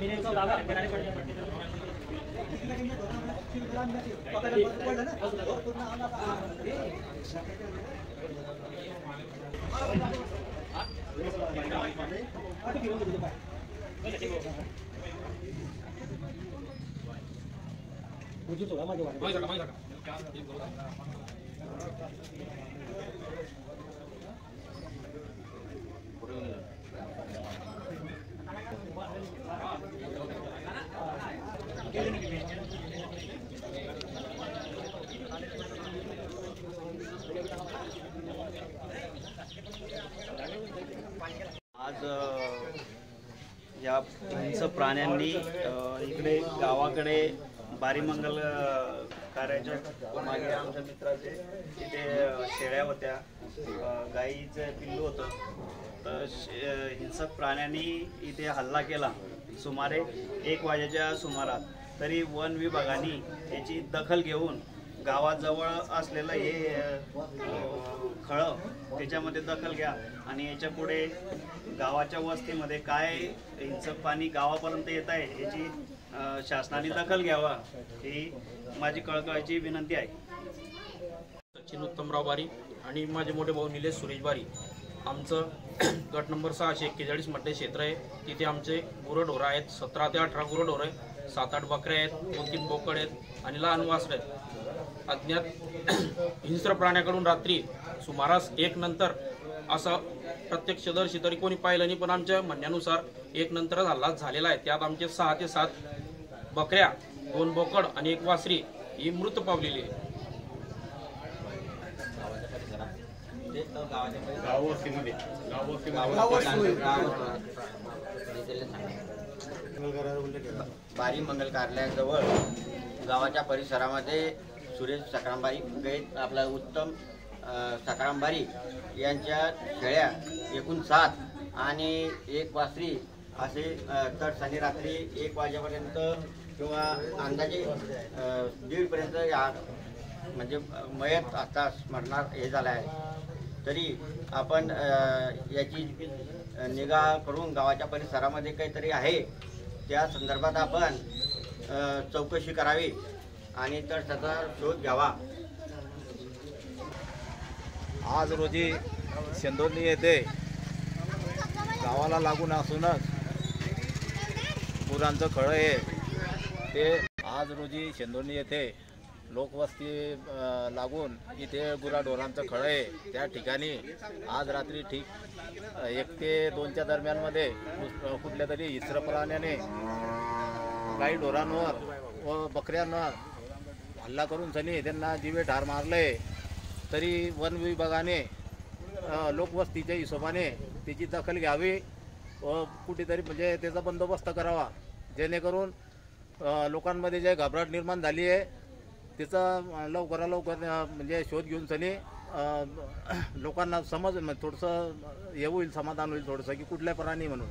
आज या हिंस्र प्राण्यांनी इकडे गावाकडे बारीमंगल कार्याच्या मागे आमच्या मित्राचे इथे शेळ्या होत्या, गाईचं पिल्लू होतं. तर हिंसक प्राण्यांनी इथे हल्ला केला सुमारे 1 वाजेच्या सुमारास. तरी वन विभागाने याची दखल घेऊन गावाजवळ असलेलं हे खळं त्याच्यामध्ये दखल घ्या आणि याच्या पुढे गावाच्या वस्तीमध्ये काय हिंसक पाणी गावापर्यंत येत आहे याची शासनाने दखल घ्यावा ही माझी कळकळीची विनंती आहे. सचिन उत्तमराव बारी आणि माझे मोठे भाऊ निलेश सुरेश बारी. आमचं गट नंबर 641 मध्ये क्षेत्र आहे. तिथे आमचे गुरंढोरं आहेत, 17 ते 18 गुरंढोरं आहे, 7-8 बकऱ्या आहेत, 2-3 बोकड आहेत आणि लहान वासरं आहेत. अज्ञात हिंस्र प्राण्याकडून रात्री सुमारास 1 नंतर असं प्रत्यक्षदर्शी तरी कोणी पाहिलं नाही, पण आमच्या म्हणण्यानुसार 1 नंतरच हल्ला झालेला आहे. त्यात आमचे 6 ते 7 बकऱ्या, 2 बोकड आणि 1 वासरी ही मृत पावलेली आहे. बारी मंगल कार्यालयाजवळ गावाच्या परिसरामध्ये सुरेश सकारामबारी गैत आपला उत्तम सकारामबारी यांच्या शेळ्या एकूण 7 आणि 1 वासरी असे तडसानी रात्री 1 वाजेपर्यंत किंवा अंदाजे 1:30 पर्यंत या म्हणजे मयत आता स्मरणार हे झालं आहे. तरी आपण याची निगा करून गावाच्या परिसरामध्ये काहीतरी आहे त्या संदर्भात आपण चौकशी करावी आणि तर त्याचा शोध घ्यावा. आज रोजी शेंदोर्णी येथे गावाला लागून असूनच गुरांचं खळं आहे ते आज रोजी शेंदोर्णी येथे लोकवस्ती लागून इथे गुराढोरांचं खळं आहे. त्या ठिकाणी आज रात्री ठीक 1 ते 2च्या दरम्यानमध्ये कुठल्या तरी हिंस्र प्राण्याने गाई ढोरांवर व बकऱ्यांवर हल्ला करून सनी त्यांना जीवे ठार मारले. तरी वन विभागाने लोकवस्तीच्या हिशोबाने त्याची दखल घ्यावी व कुठेतरी म्हणजे त्याचा बंदोबस्त करावा, जेणेकरून लोकांमध्ये जे घबराट निर्माण झाली आहे त्याचा लवकरात लवकर म्हणजे शोध घेऊन सनी लोकांना समज थोडंसं हे होईल, समाधान होईल थोडंसं की कुठल्या प्राणी म्हणून.